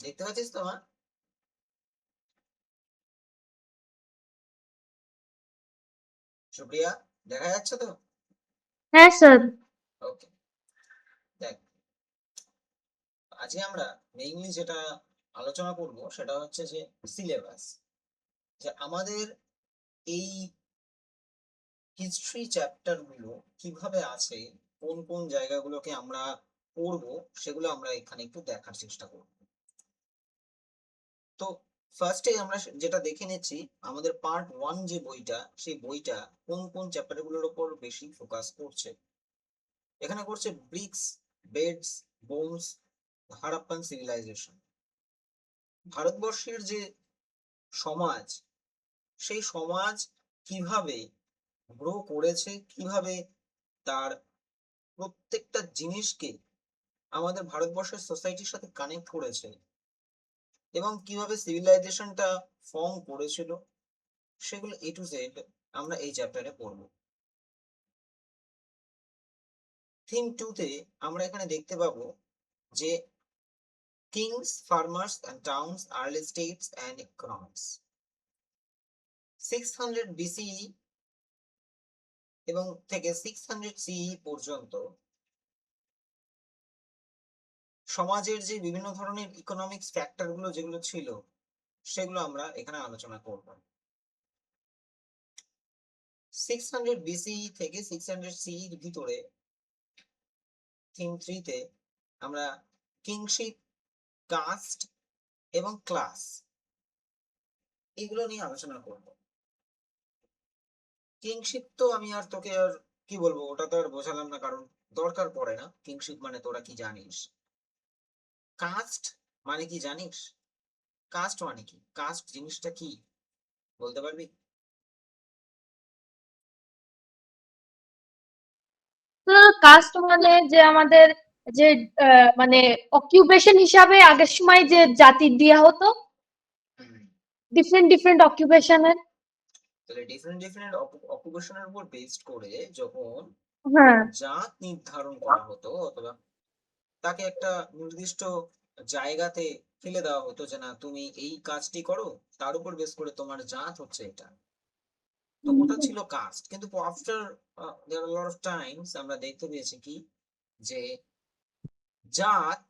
দেখতে পাচ্ছিস তো মা? সুপ্রিয়া, দেখা যাচ্ছে তো? হ্যাঁ স্যার। ওকে। দেখ, আজকে আমরা মেইনলি যেটা আলোচনা করব সেটা হচ্ছে যে সিলেবাস, যে আমাদের এই হিস্ট্রি চ্যাপ্টার গুলো কিভাবে আছে, কোন কোন জায়গাগুলোকে আমরা পড়বো, সেগুলো আমরা এখানে একটু দেখার চেষ্টা করব। তো ফার্স্টে আমরা যেটা দেখে নিচ্ছি, আমাদের পার্ট 1 যে বইটা, সেই বইটা কোন কোন চ্যাপ্টারগুলোর উপর বেশি ফোকাস করছে। এখানে করছে bricks, beds, bones, Harappan civilisation. ভারতবর্ষের যে সমাজ, সেই সমাজ কিভাবে গ্রো করেছে, কিভাবে তার প্রত্যেকটা জিনিসকে আমাদের ভারতবর্ষের সোসাইটির সাথে কানেক্ট করেছে, এবং কিভাবে সিভিলাইজেশনটা ফর্ম করেছিল, সেগুলো এ টু জেড আমরা এই চ্যাপ্টারে পড়বো। থিম 2 তে আমরা এখানে দেখতে পাবো যে kings, farmers and towns, early states and economics. 600 BCE এবং থেকে 600 সিই পর্যন্ত সমাজের যে বিভিন্ন ধরনের ইকোনমিক্স ফ্যাক্টর গুলো যেগুলো ছিল, সেগুলো আমরা এখানে আলোচনা করব। 600 বিসিই থেকে 600 সিই এর ভিতরে থিম 3 তে আমরা কিংশিপ, কাস্ট এবং ক্লাস, এগুলো নিয়ে আলোচনা করব। কিংশিপ তো আমি আর তোকে আর কি বলবো, ওটা তো আর বোঝালাম না, কারণ দরকার পড়ে না। কিংশিপ মানে তোরা কি জানিস? কাস্ট মানে কি জানিস? কাস্ট মানে কি? কাস্ট জিনিসটা কি বলতে পারবি? তো কাস্ট মানে যে আমাদের যে মানে অকুপেশন হিসাবে আগের সময় যে জাতি দেয়া হতো, হুম। Different different অকুপেশনের। তাহলে ডিফারেন্ট ডিফারেন্ট অকুপেশনের উপর বেসড করে যখন হ্যাঁ। জাত নির্ধারণ করা হতো, অথবা তাকে একটা নির্দিষ্ট জায়গাতে ফেলে দেওয়া হতো যে না, তুমি এই কাজটি করো, তার উপর বেস করে তোমার জাত হচ্ছে এটা। তো ওটা ছিল কাস্ট। কিন্তু after their lot of Times আমরা দেখতে পেয়েছি কি, যে জাত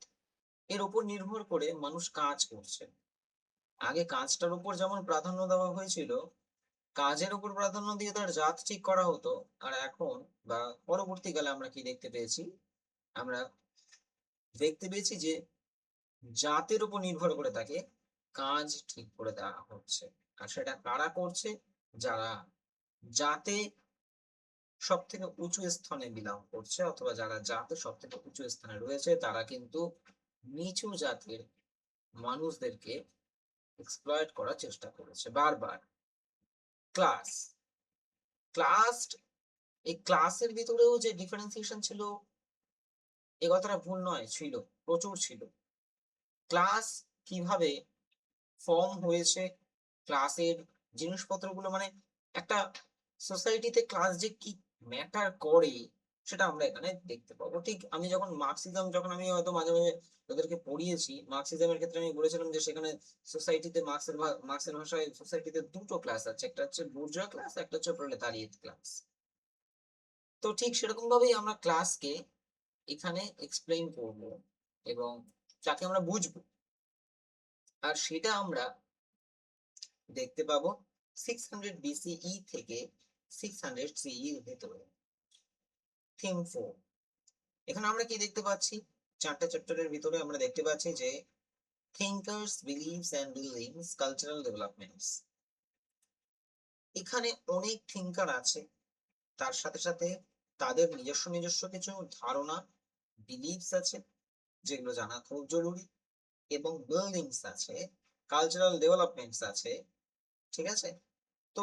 এর উপর নির্ভর করে মানুষ কাজ করছে। আগে কাজটার উপর যেমন প্রাধান্য দেওয়া হয়েছিল, কাজের উপর প্রাধান্য দিয়ে তার জাত ঠিক করা হতো। আর এখন বা পরবর্তীকালে আমরা কি দেখতে পেয়েছি, আমরা দেখতে পেয়েছি যে জাতের উপর নির্ভর করে তাকে কাজ ঠিক করে দেওয়া হচ্ছে। আর সেটা কারা করছে? যারা জাতে সব থেকে উঁচু স্থানে বিলং করছে, অথবা যারা জাতে সব থেকে উঁচু স্থানে রয়েছে, তারা কিন্তু নিচু জাতির মানুষদেরকে এক্সপ্লয়েট করার চেষ্টা করেছে বারবার। ক্লাস, ক্লাস, এই ক্লাসের ভিতরেও যে ডিফারেন্সিয়েশন ছিল, এ কথাটা ভুল নয়, ছিল, প্রচুর ছিল। ক্লাস কিভাবে ফর্ম হয়েছে, ক্লাসের জিনিসপত্রগুলো, মানে একটা সোসাইটিতে ক্লাস যে কি ম্যাটার করে, সেটা আমরা এখানে দেখতে পাবো। ঠিক আমি যখন মার্কসিজম, যখন আমি হয়তো মাঝে মাঝে ওদেরকে পড়িয়েছি, মার্কসিজমের ক্ষেত্রে আমি বলেছিলাম যে সেখানে সোসাইটিতে মার্ক্সের ভাষায় সোসাইটিতে দুটো ক্লাস আছে, একটা হচ্ছে বুর্জোয়া ক্লাস, একটা হচ্ছে প্রলেতারিয়েট ক্লাস। তো ঠিক সেরকম ভাবেই আমরা ক্লাসকে এখানে এক্সপ্লেইন করব, এবং যাকে আমরা বুঝবো। আর সেটা আমরা দেখতে পাবো 600 বিসিই থেকে 600 সিই এর ভেতরে। থিম 4, এখানে আমরা কি দেখতে পাচ্ছি? চারটা চ্যাপ্টারের ভিতরে আমরা দেখতে পাচ্ছি যে thinkers, beliefs and buildings, cultural developments. এখানে অনেক থিঙ্কার আছে, তার সাথে সাথে তাদের নিজস্ব নিজস্ব কিছু ধারণা, বিলিভস আছে, যেগুলো জানা খুব জরুরি, এবং বিল্ডিংস আছে, কালচারাল ডেভেলপমেন্টস আছে। ঠিক আছে? তো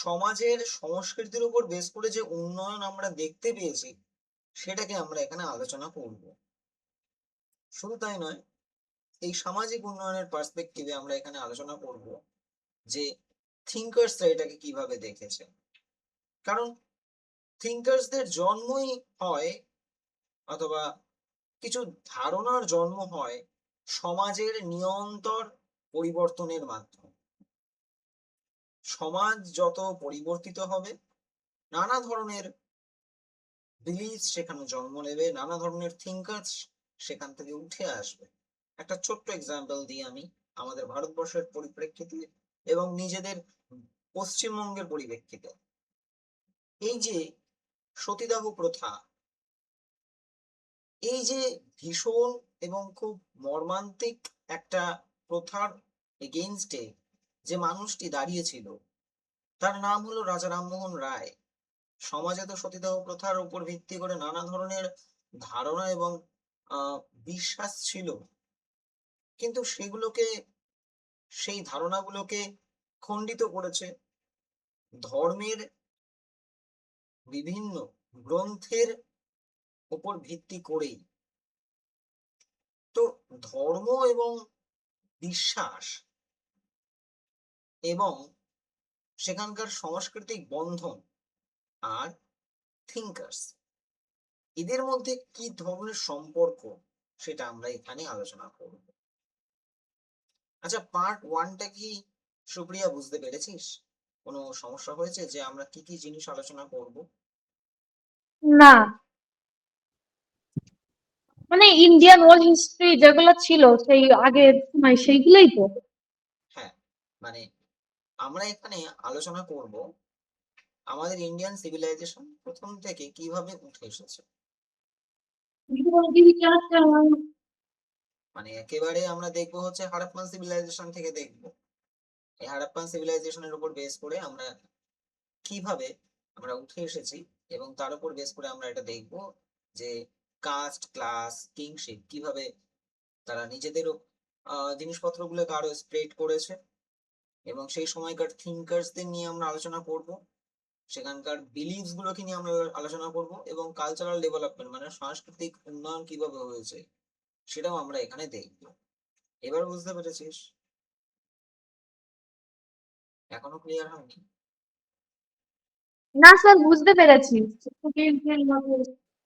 সমাজের সংস্কৃতির উপর বেস করে যে উন্নয়ন আমরা দেখতে পেয়েছি, সেটাকে আমরা এখানে আলোচনা করব। শুধু তাই নয়, এই সামাজিক উন্নয়নের পার্সপেক্টিভে আমরা এখানে আলোচনা করব যে থিঙ্কার্সরা এটাকে কিভাবে দেখেছে। কারণ থিঙ্কার্সদের জন্মই হয়, অথবা কিছু ধারণার জন্ম হয় সমাজের নিরন্তর পরিবর্তনের মাধ্যম। সমাজ যত পরিবর্তিত হবে, নানা ধরনের বিলিফ সেখানে জন্ম নেবে, নানা ধরনের থিঙ্কার্স সেখান থেকে উঠে আসবে। একটা ছোট্ট এক্সাম্পল দিই আমি আমাদের ভারতবর্ষের পরিপ্রেক্ষিতে এবং নিজেদের পশ্চিমবঙ্গের পরিপ্রেক্ষিতে। এই যে সতীদাহ প্রথা, এই যে ভীষণ এবং খুব মর্মান্তিক একটা প্রথার এগেইনস্টে যে মানুষটি দাঁড়িয়েছিল, তার নাম হলো রাজা রামমোহন রায়। সমাজে তো সতীদাহ প্রথার উপর ভিত্তি করে নানা ধরনের ধারণা এবং আহ বিশ্বাস ছিল, কিন্তু সেই ধারণাগুলোকে খণ্ডিত করেছে ধর্মের বিভিন্ন গ্রন্থের উপর ভিত্তি করেই। তো ধর্ম এবং বিশ্বাস এবং সেখানকার সাংস্কৃতিক বন্ধন আর থিঙ্কার্স, এদের মধ্যে কি ধরনের সম্পর্ক সেটা আমরা এখানে আলোচনা করব। আচ্ছা, পার্ট ওয়ানটা কি সুপ্রিয়া বুঝতে পেরেছিস? কোনো সমস্যা হয়েছে যে আমরা কি কি জিনিস আলোচনা করব? না, মানে ইন্ডিয়ান ওয়ার্ল্ড হিস্ট্রি যেগুলো ছিল সেই আগের সময় সেইগুলোই তো। হ্যাঁ, মানে আমরা এখানে আলোচনা করব আমাদের ইন্ডিয়ান সিভিলাইজেশন প্রথম থেকে কিভাবে উঠে এসেছে। মানে একেবারে আমরা দেখবো হচ্ছে হারাপ্পান সিভিলাইজেশন থেকে দেখবো। এই হারাপ্পান সিভিলাইজেশনের উপর বেস করে আমরা কিভাবে আমরা উঠে এসেছি, এবং তার উপর বেস করে আমরা এটা দেখবো যে কাস্ট, ক্লাস, কিংশিপ কিভাবে তারা নিজেদেরও জিনিসপত্রগুলোকে আরো স্প্রেড করেছে। এবং সেই সময়কার থিঙ্কার্সদের নিয়ে আমরা আলোচনা করব, সেখানকার বিলিভস গুলোকে নিয়ে আমরা আলোচনা করব, এবং কালচারাল ডেভেলপমেন্ট মানে সাংস্কৃতিক উন্নয়ন কিভাবে হয়েছে সেটাও আমরা এখানে দেখব। এবার বুঝতে পেরেছিস? এখনো ক্লিয়ার হয়নি? না স্যার, বুঝতে পেরেছি।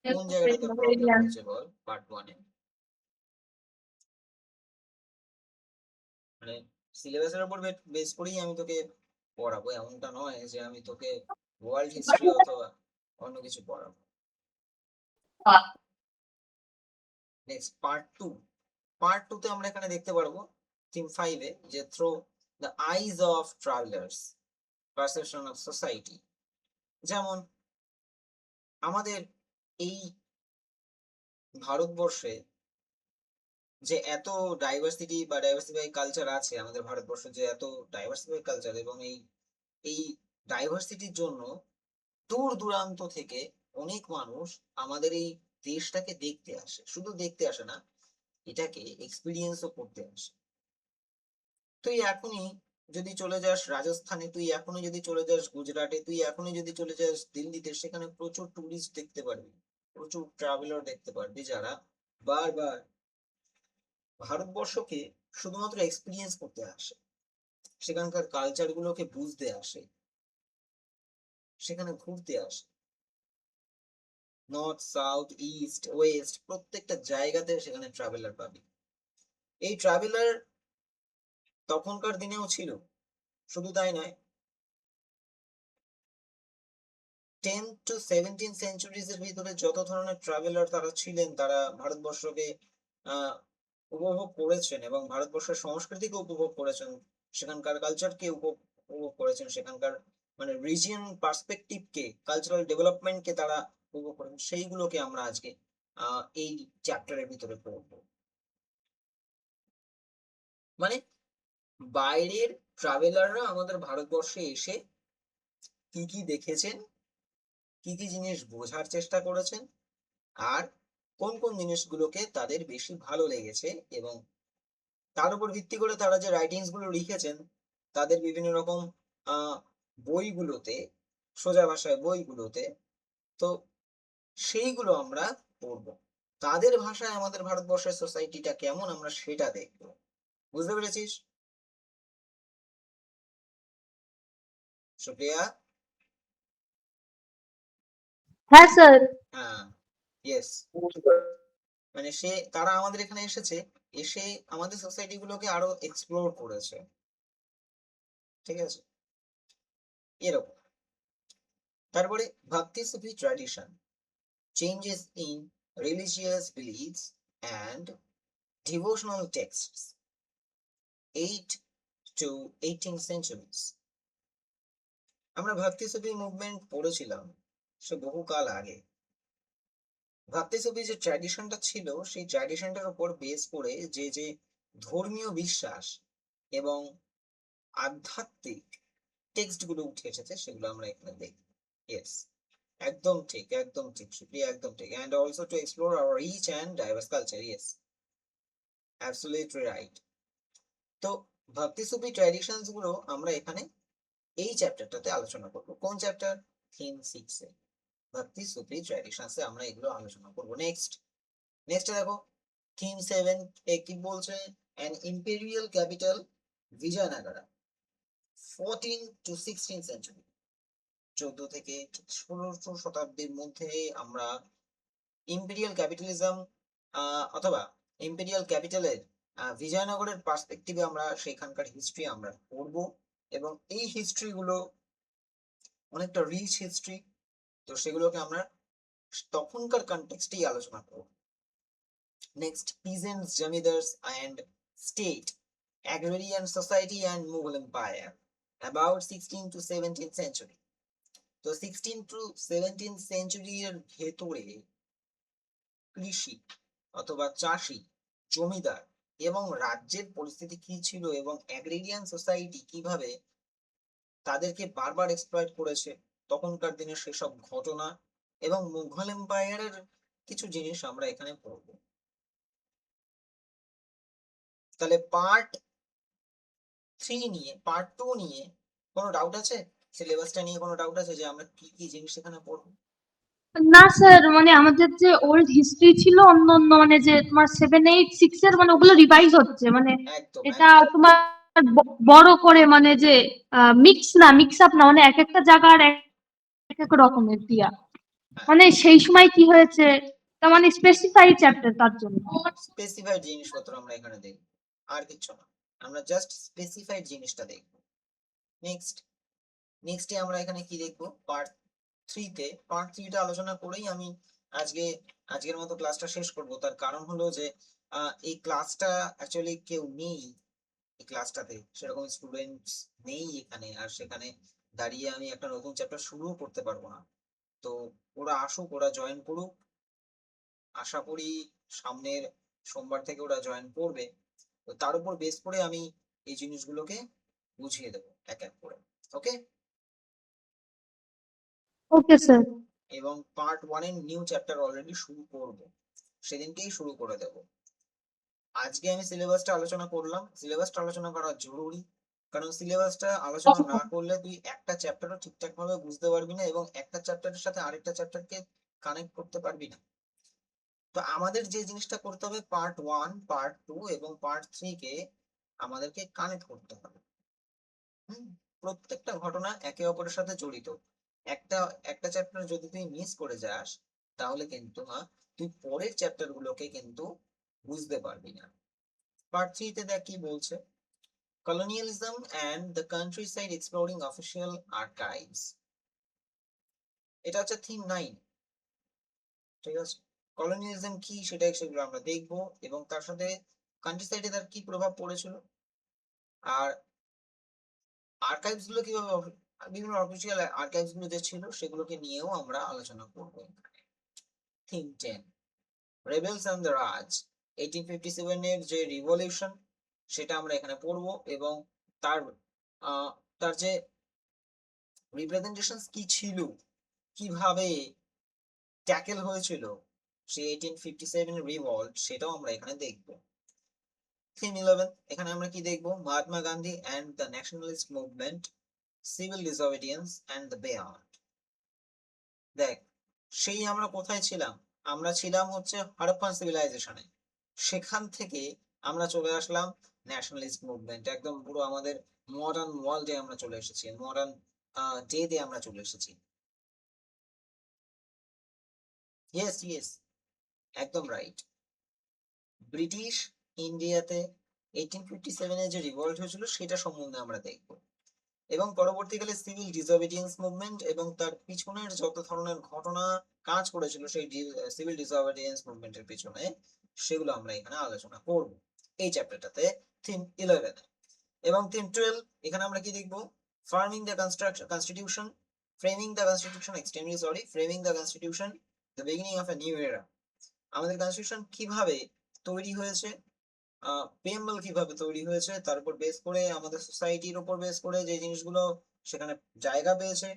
কোন জায়গাটাতে প্রবলেম হয়েছে বল পার্ট ওয়ানে? মানে সিলেবাসের উপর বেস করেই আমি তোকে পড়াবো, এমনটা নয় যে আমি তোকে ওয়ার্ল্ড হিস্ট্রি অথবা অন্য কিছু পড়াবো। Next part two. Part two তে আমরা এখানে দেখতে পারবো থিম 5-এ যে through the eyes of travellers perception of society. যেমন আমাদের এই ভারতবর্ষে যে এত ডাইভার্সিটি বা ডাইভার্সিফাই কালচার আছে, আমাদের ভারতবর্ষে যে এত ডাইভার্সিফাই কালচার, এবং এই ডাইভার্সিটির জন্য দূর দূরান্ত থেকে অনেক মানুষ আমাদের এই দেশটাকে দেখতে আসে। শুধু দেখতে আসে না, এটাকে এক্সপিরিয়েন্সও করতে আসে। তুই এখনই যদি চলে যাস রাজস্থানে, তুই এখনই যদি চলে যাস গুজরাটে, তুই এখনই যদি চলে যাস দিল্লিতে, সেখানে প্রচুর টুরিস্ট দেখতে পারবি, প্রচুর ট্রাভেলার দেখতে পারবি, যারা বারবার ভারতবর্ষকে শুধুমাত্র এক্সপিরিয়েন্স করতে আসে, সেখানকার কালচার গুলোকে বুঝতে আসে, সেখানে ঘুরতে আসে। নর্থ, সাউথ, ইস্ট, ওয়েস্ট প্রত্যেকটা জায়গাতে সেখানে ট্রাভেলার পাবি। এই ট্রাভেলার তখনকার দিনেও ছিল। শুধু তাই নয়, 10 to 17 সেঞ্চুরিজ এর ভিতরে যত ধরনের ট্রাভেলার তারা ছিলেন, তারা ভারতবর্ষকে আহ উপভোগ করেছেন এবং ভারতবর্ষের সংস্কৃতিকে উপভোগ করেছেন, সেখানকার কালচারকে উপভোগ করেছেন, সেখানকার মানে রিজিয়ন পার্সপেক্টিভকে, কালচারাল ডেভেলপমেন্টকে তারা উপভোগ করেন। সেইগুলোকে আমরা আজকে এই চ্যাপ্টারের ভিতরে পড়বো। মানে বাইরের ট্রাভেলাররা আমাদের ভারতবর্ষে এসে কি কি দেখেছেন, কি কি জিনিস বোঝার চেষ্টা করেছেন, আর কোন কোন জিনিসগুলোকে তাদের বেশি ভালো লেগেছে, এবং তার উপর ভিত্তি করে তারা যে রাইটিংস গুলো লিখেছেন তাদের বিভিন্ন রকম বইগুলোতে, সোজা ভাষায় বইগুলোতে, তো সেইগুলো আমরা পড়বো। তাদের ভাষায় আমাদের ভারতবর্ষের সোসাইটিটা কেমন আমরা সেটা দেখবো। বুঝতে পেরেছিস সুপ্রিয়া? হ্যাঁ স্যার। হ্যাঁ, ইয়েস। মানে তারা আমাদের এখানে এসে আমাদের সোসাইটি গুলোকে আরো এক্সপ্লোর করেছে, ঠিক আছে, এরকম। তারপরে bhakti Sufi tradition, changes in religious beliefs and devotional texts, 8 to 18th centuries। আমরা ভক্তি সুফি মুভমেন্ট পড়েছিলাম সে বহুকাল আগে। ভক্তি সুফি যে ট্র্যাডিশনটা ছিল সেই ট্র্যাডিশনটার উপর বেস করে যে ধর্মীয় বিশ্বাস এবং আধ্যাত্মিক টেক্সট গুলো উঠে এসেছে সেগুলো আমরা এখানে দেখি। ইয়েস, একদম ঠিক, একদম ঠিক সুপ্রিয়া, একদম ঠিক। And also to explore our rich and diverse culture. Yes, absolutely right. তো ভক্তি সুফি ট্র্যাডিশনস গুলো আমরা এখানে এই চ্যাপ্টারটাতে আলোচনা করব। কোন চ্যাপ্টার? থিম 6 এ ভক্তি সুফি ট্র্যাডিশনস এ আমরা এগুলো আলোচনা করব। নেক্সট দেখো থিম 7 এ কি বলছে? An imperial capital Vijayanagara, 14 to 16th century। 14 থেকে 16শ শতাব্দীর মধ্যে আমরা ইম্পেরিয়াল ক্যাপিটালিজম অথবা ইম্পেরিয়াল ক্যাপিটালের বিজয়নগরের পার্সপেক্টিভে আমরা সেখানকার হিস্ট্রি আমরা পড়ব, এবং এই হিস্ট্রি গুলো অনেকটা রিচ হিস্ট্রি, তো সেগুলোকে আমরা তখনকার কনটেক্সটেই আলোচনা করব। Next peasants, zamindars and state, agrarian society and Mughal empire, about 16 to 17th century। তো 16 to 17th century এর ভেতরে কৃষি অথবা চাষি, জমিদার এবং রাজ্যের পরিস্থিতি কি ছিল, এবং অ্যাগ্রেরিয়ান সোসাইটি কিভাবে তাদেরকে বারবার এক্সপ্লয়েট করেছে, তখনকার দিনের সেসব ঘটনা এবং মুঘল এম্পায়ারের কিছু জিনিস আমরা এখানে পড়ব। তাহলে পার্ট 3 নিয়ে, পার্ট 2 নিয়ে কোনো ডাউট আছে? সিলেবাসটা নিয়ে কোনো ডাউট আছে যে আমরা কি কি জিনিস এখানে পড়বো? না স্যার, মানে আমাদের যে ওল্ড হিস্ট্রি ছিল অন্য অন্য মানে যে তোমার 7, 8, 6 এর মানে ওগুলো রিভাইজ হচ্ছে, মানে একদম এটা একদম তোমার বড় করে মানে যে মিক্স আপ না, মানে এক একটা জায়গার এক এক রকমের দিয়া, হ্যাঁ, মানে সেই সময় কি হয়েছে তার মানে স্পেসিফাইড চ্যাপ্টার তার জন্য। স্পেসিফাইড জিনিসপত্র আমরা এখানে দেখব, আর কিছু না, আমরা জাস্ট স্পেসিফাইড জিনিসটা দেখব। নেক্সট নেক্সটে আমরা এখানে কি দেখবো? পার্ট 3 টা আলোচনা করেই আমি আজকে আজকের মতো ক্লাসটা শেষ করব। তার কারণ হলো যে এই ক্লাসটা অ্যাকচুয়ালি কেউ নেই এই ক্লাসটাতে, সেরকম স্টুডেন্টস নেই এখানে, আর সেখানে দাঁড়িয়ে আমি একটা নতুন চ্যাপ্টার শুরু করতে পারবো না। তো ওরা আসুক, ওরা জয়েন করুক, আশা করি সামনের সোমবার থেকে ওরা জয়েন করবে। তো তার উপর বেস করে আমি এই জিনিসগুলোকে বুঝিয়ে দেবো এক এক করে। ওকে? Okay sir. এবং পার্ট 1 এর নিউ চ্যাপ্টার অলরেডি শুরু করব, সেদিনকেই শুরু করে দেব। আজকে আমি সিলেবাসটা আলোচনা করলাম, সিলেবাসটা আলোচনা করা জরুরি, কারণ সিলেবাসটা আলোচনা না করলে তুই একটা চ্যাপ্টারও ঠিকঠাক ভাবে বুঝতে পারবি না, এবং একটা চ্যাপ্টারের সাথে আরেকটা চ্যাপ্টারকে কানেক্ট করতে পারবি না। তো আমাদের যে জিনিসটা করতে হবে, পার্ট 1, পার্ট 2 এবং পার্ট 3 কে আমাদেরকে কানেক্ট করতে হবে। প্রত্যেকটা ঘটনা একে অপরের সাথে জড়িত। একটা একটা চ্যাপ্টার যদি তুই মিস করে যাস, তাহলে কিন্তু তুই পরের চ্যাপ্টার গুলোকে কিন্তু বুঝতে পারবি না। পার্ট 3 তে দেখ কি বলছে, colonialism and the countryside exploring official archives। এটা হচ্ছে থিম 9, ঠিক আছে। কলোনিয়ালিজম কি সেগুলো আমরা দেখবো, এবং তার সাথে কান্ট্রি তার কি প্রভাব পড়েছিল, আর আর্কাইভস গুলো কিভাবে বিভিন্ন অফিসিয়াল আর্কাইভস গুলো যে ছিল সেগুলোকে নিয়েও আমরা আলোচনা করব। থিম 10, রেবেলস এন্ড দ্য রাজ, 1857 এর যে রিভলিউশন সেটা আমরা এখানে পড়ব, এবং তার তার যে রিপ্রেজেন্টেশনস কি ছিল, কিভাবে ট্যাকেল হয়েছিল সেই 1857 রিভল্ট, সেটাও আমরা এখানে দেখব। থিম 11, এখানে আমরা কি দেখব? Mahatma Gandhi and the nationalist movement, civil disobedience and the beyond. দেখ, সেই আমরা কোথায় ছিলাম? আমরা ছিলাম হচ্ছে হরপ্পান সিভিলাইজেশনে, সেখান থেকে আমরা চলে আসলাম ন্যাশনালিস্ট মুভমেন্ট, একদম পুরো আমাদের মডার্ন ওয়ার্ল্ডে আমরা চলে এসেছি, মডার্ন ডে আমরা চলে এসেছি। ইয়েস ইয়েস, একদম রাইট। ব্রিটিশ ইন্ডিয়াতে 1857 এ যে রিভল্ট হয়েছিল সেটা সম্বন্ধে আমরা দেখব, এবং পরবর্তীকালে সিভিল ডিসঅবিডিয়েন্স মুভমেন্ট এবং তার পিছনের যত ধরনের ঘটনা কাজ করেছিল সেই সিভিল ডিসঅবিডিয়েন্স মুভমেন্টের পিছনে, সেগুলো আমরা এখানে আলোচনা করব এই চ্যাপ্টারটাতে, থিম 11। এবং থিম 12 এখানে আমরা কি দেখব? Farming the constitution, framing the constitution, extremely sorry, framing the constitution, the beginning of a new এরা। আমাদের কনস্টিটিউশন কিভাবে তৈরি হয়েছে, প্রেমবল কিভাবে তৈরি হয়েছে, তার উপর বেস করে আমাদের সোসাইটির উপর বেস করে যে জিনিসগুলো সেখানে জায়গা পেয়েছে,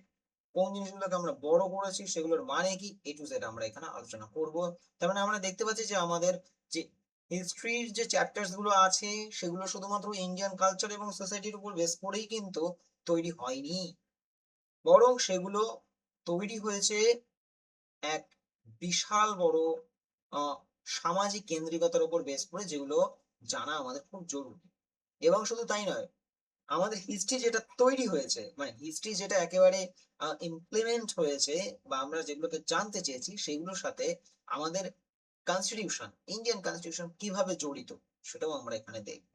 কোন জিনিসগুলোকে আমরা বড় করেছি, সেগুলোর মানে কি, এ টু জেড আমরা এখানে আলোচনা করব। তার মানে আমরা দেখতে পাচ্ছি যে আমাদের যে হিস্ট্রির যে চ্যাপ্টার্স গুলো আছে সেগুলো শুধুমাত্র ইন্ডিয়ান কালচার এবং সোসাইটির উপর বেস করেই কিন্তু তৈরি হয়নি, বরং সেগুলো তৈরি হয়েছে এক বিশাল বড় আহ সামাজিক কেন্দ্রিকতার উপর বেস করে, যেগুলো জানা আমাদের খুব জরুরি। এবং শুধু তাই নয়, আমাদের হিস্ট্রি যেটা তৈরি হয়েছে, মানে হিস্ট্রি যেটা একেবারে ইমপ্লিমেন্ট হয়েছে বা আমরা যেগুলোকে জানতে চেয়েছি, সেগুলোর সাথে আমাদের কনস্টিটিউশন, ইন্ডিয়ান কনস্টিটিউশন কিভাবে জড়িত সেটাও আমরা এখানে দেখব।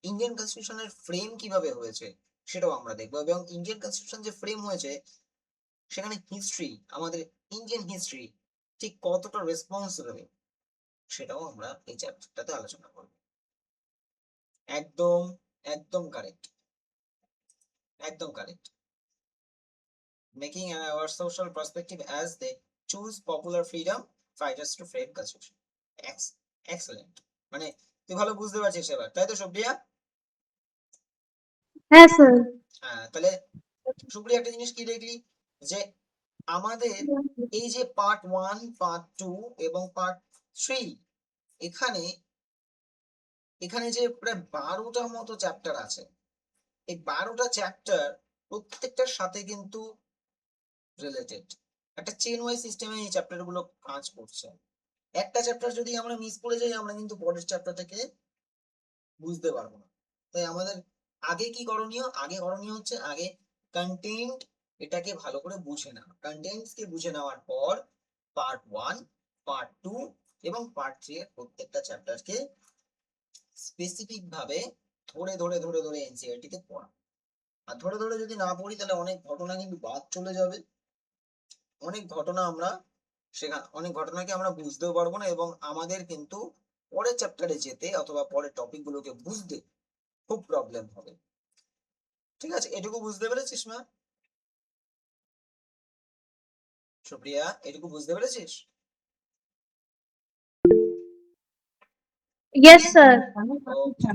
ইন্ডিয়ান কনস্টিটিউশনের ফ্রেম কিভাবে হয়েছে সেটাও আমরা দেখবো, এবং ইন্ডিয়ান কনস্টিটিউশন যে ফ্রেম হয়েছে সেখানে হিস্ট্রি, আমাদের ইন্ডিয়ান হিস্ট্রি ঠিক কতটা রেসপন্সিবল সেটাও আমরা এই চ্যাপ্টারটাতে আলোচনা করব। একদম একদম কারেক্ট, একদম correct. Making our social perspective as they choose popular freedom fighters to frame constitution. Excellent. মানে তুই ভালো বুঝতে পারছিস এবার, তাই তো সুপ্রিয়া? হ্যাঁ স্যার। হ্যাঁ, তাহলে সুপ্রিয়া একটা জিনিস কি দেখলি, যে আমাদের এই যে পার্ট 1, পার্ট 2 এবং পার্ট 3, এখানে এখানে যে প্রায় 12টার মতো চ্যাপ্টার আছে, এই 12টা চ্যাপ্টার প্রত্যেকটার সাথে কিন্তু রিলেটেড, একটা চেন ওয়াইজ সিস্টেমে এই চ্যাপ্টার গুলো কাজ করছে। একটা চ্যাপ্টার যদি আমরা মিস করে যাই, আমরা কিন্তু পরের চ্যাপ্টারটাকে বুঝতে পারবো না। তাই আমাদের আগে কি করণীয়, আগে করণীয় হচ্ছে আগে কন্টেন্ট এটাকে ভালো করে বুঝে নেওয়া, কন্টেন্টস কে বুঝে নেওয়ার পর পার্ট 1, পার্ট 2 এবং পার্ট 3 এর প্রত্যেকটা চ্যাপ্টারকে স্পেসিফিক ভাবে ধরে ধরে ধরে ধরে এনসিইআরটি তে পড়া। আর ধরে ধরে যদি না পড়ি তাহলে অনেক ঘটনা কিন্তু বাদ চলে যাবে, অনেক ঘটনা আমরা সেখানে অনেক ঘটনাকে আমরা বুঝতেও পারবো না, এবং আমাদের কিন্তু পরের চ্যাপ্টারে যেতে অথবা পরের টপিক গুলোকে বুঝতে খুব প্রবলেম হবে। ঠিক আছে, এটুকু বুঝতে পেরেছিস মা? সুপ্রিয়া, এটুকু বুঝতে পেরেছিস? Yes sir. ওকে।